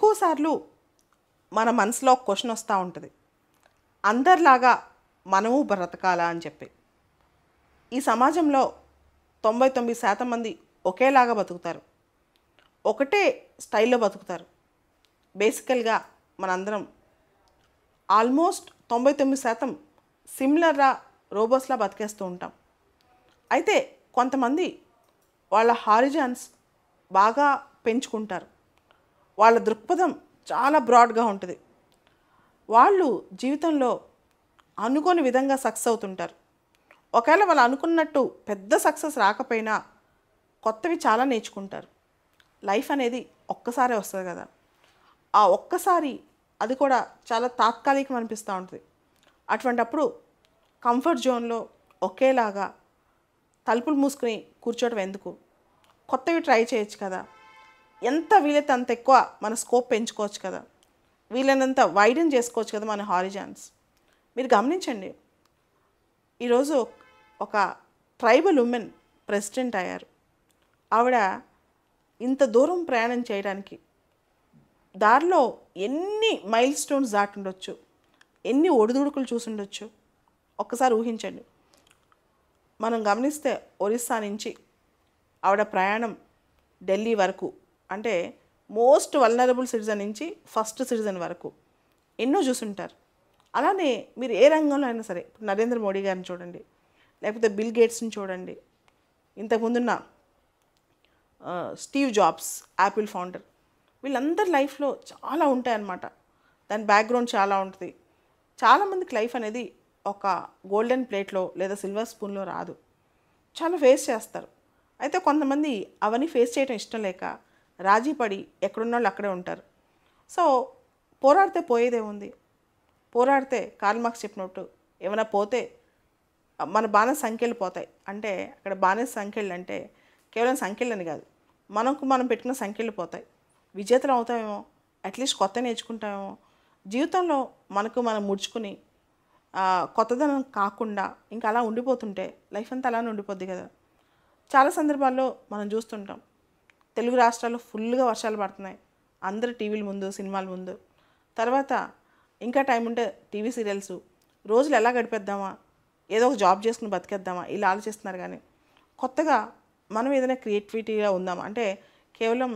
ఎక్కువసార్లు మన మనసులో ఒక క్వశ్చన్ వస్తూ ఉంటుంది, అందరిలాగా మనము బ్రతకాలా అని చెప్పి. ఈ సమాజంలో 99% మంది ఒకేలాగా బతుకుతారు, ఒకటే స్టైల్లో బతుకుతారు. బేసికల్గా మనందరం ఆల్మోస్ట్ 99% సిమిలర్గా రోబోస్లా బతికేస్తూ ఉంటాం. అయితే కొంతమంది వాళ్ళ హారిజాన్స్ బాగా పెంచుకుంటారు, వాళ్ళ దృక్పథం చాలా బ్రాడ్గా ఉంటుంది. వాళ్ళు జీవితంలో అనుకోని విధంగా సక్సెస్ అవుతుంటారు. ఒకవేళ వాళ్ళు అనుకున్నట్టు పెద్ద సక్సెస్ రాకపోయినా కొత్తవి చాలా నేర్చుకుంటారు. లైఫ్ అనేది ఒక్కసారే వస్తుంది కదా, ఆ ఒక్కసారి అది కూడా చాలా తాత్కాలికం అనిపిస్తూ ఉంటుంది. అటువంటప్పుడు కంఫర్ట్ జోన్లో ఒకేలాగా తలుపులు మూసుకుని కూర్చోవడం ఎందుకు, కొత్తవి ట్రై చేయొచ్చు కదా, ఎంత వీలైతే అంత ఎక్కువ మన స్కోప్ పెంచుకోవచ్చు కదా, వీలైనంత వైడెన్ చేసుకోవచ్చు కదా మన హారిజాన్స్. మీరు గమనించండి, ఈరోజు ఒక ట్రైబల్ ఉమెన్ ప్రెసిడెంట్ అయ్యారు. ఆవిడ ఇంత దూరం ప్రయాణం చేయడానికి దారిలో ఎన్ని మైల్ స్టోన్స్ దాటుండొచ్చు, ఎన్ని ఒడిదుడుకులు చూసుండొచ్చు, ఒక్కసారి ఊహించండి. మనం గమనిస్తే ఒరిస్సా నుంచి ఆవిడ ప్రయాణం ఢిల్లీ వరకు, అంటే మోస్ట్ వల్నరబుల్ సిటిజన్ నుంచి ఫస్ట్ సిటిజన్ వరకు ఎన్నో చూసుంటారు. అలానే మీరు ఏ రంగంలో అయినా సరే, నరేంద్ర మోడీ గారిని చూడండి, లేకపోతే బిల్ గేట్స్ని చూడండి, ఇంతకుముందున్న స్టీవ్ జాబ్స్ యాపిల్ ఫౌండర్, వీళ్ళందరి లైఫ్లో చాలా ఉంటాయన్నమాట. దాని బ్యాక్గ్రౌండ్ చాలా ఉంటుంది. చాలామందికి లైఫ్ అనేది ఒక గోల్డెన్ ప్లేట్లో లేదా సిల్వర్ స్పూన్లో రాదు, చాలా ఫేస్ చేస్తారు. అయితే కొంతమంది అవన్నీ ఫేస్ చేయడం ఇష్టం లేక రాజీ పడి ఎక్కడున్న వాళ్ళు అక్కడే ఉంటారు. సో పోరాడితే పోయేదేముంది, పోరాడితే కార్ల్ మార్క్స్ చెప్పినట్టు ఏమైనా పోతే మన బాణస సంఖ్యలు పోతాయి. అంటే అక్కడ బాణస సంఖ్యలు అంటే కేవలం సంఖ్యలని కాదు, మనం పెట్టుకున్న సంఖ్యలు పోతాయి. విజేతలు అవుతామేమో, అట్లీస్ట్ కొత్త నేర్చుకుంటామేమో. జీవితంలో మనం ముడుచుకుని కొత్తదనం కాకుండా ఇంకా అలా ఉండిపోతుంటే లైఫ్ అంతా అలానే ఉండిపోద్ది కదా. చాలా సందర్భాల్లో మనం చూస్తుంటాం, తెలుగు రాష్ట్రాల్లో ఫుల్గా వర్షాలు పడుతున్నాయి, అందరూ టీవీల ముందు సినిమాల ముందు. తర్వాత ఇంకా టైం ఉంటే టీవీ సీరియల్స్, రోజులు ఎలా గడిపేద్దామా, ఏదో ఒక జాబ్ చేసుకుని బతికేద్దామా, ఇలా ఆలోచిస్తున్నారు. కానీ కొత్తగా మనం ఏదైనా క్రియేటివిటీగా ఉందామా అంటే కేవలం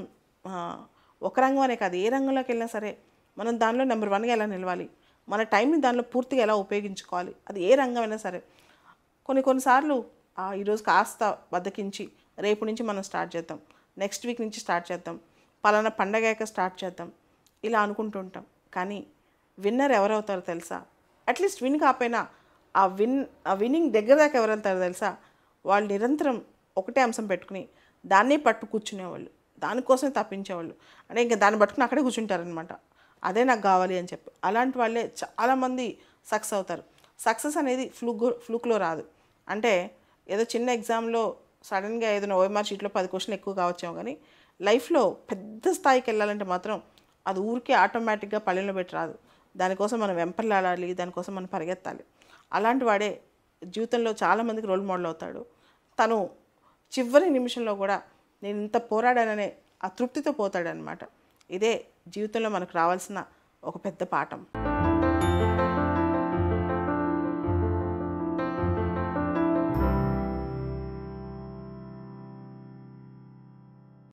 ఒక రంగం అనే కాదు, ఏ రంగంలోకి వెళ్ళినా సరే మనం దానిలో నెంబర్ 1గా ఎలా నిలవాలి, మన టైంని దానిలో పూర్తిగా ఎలా ఉపయోగించుకోవాలి, అది ఏ రంగం అయినా సరే. కొన్నిసార్లు ఈరోజు కాస్త బద్దకించి రేపు నుంచి మనం స్టార్ట్ చేద్దాం, నెక్స్ట్ వీక్ నుంచి స్టార్ట్ చేద్దాం, పలానా పండగ స్టార్ట్ చేద్దాం, ఇలా అనుకుంటూ ఉంటాం. కానీ విన్నర్ ఎవరవుతారో తెలుసా? అట్లీస్ట్ విన్ కాకపోయినా ఆ విన్నింగ్ దగ్గర దాకా ఎవరు వెళ్తారో తెలుసా? వాళ్ళు నిరంతరం ఒకటే అంశం పెట్టుకుని దాన్నే పట్టు కూర్చునేవాళ్ళు, దానికోసమే తప్పించేవాళ్ళు. అంటే ఇంకా దాన్ని పట్టుకుని అక్కడే కూర్చుంటారనమాట, అదే నాకు కావాలి అని చెప్పి. అలాంటి వాళ్ళే చాలామంది సక్సెస్ అవుతారు. సక్సెస్ అనేది ఫ్లూక్లో రాదు. అంటే ఏదో చిన్న ఎగ్జామ్లో సడన్గా ఏదైనా ఓఎంఆర్ షీట్లో 10 క్వశ్చన్లు ఎక్కువ కావచ్చేమో, కానీ లైఫ్లో పెద్ద స్థాయికి వెళ్ళాలంటే మాత్రం అది ఊరికే ఆటోమేటిక్గా పళ్ళెంలో పెట్టి రాదు. దానికోసం మనం వెంపర్లాడాలి, దానికోసం మనం పరిగెత్తాలి. అలాంటి వాడే జీవితంలో చాలామందికి రోల్ మోడల్ అవుతాడు. తను చివరి నిమిషంలో కూడా నేను ఇంత పోరాడాననే ఆ తృప్తితో పోతాడనమాట. ఇదే జీవితంలో మనకు రావాల్సిన ఒక పెద్ద పాఠం.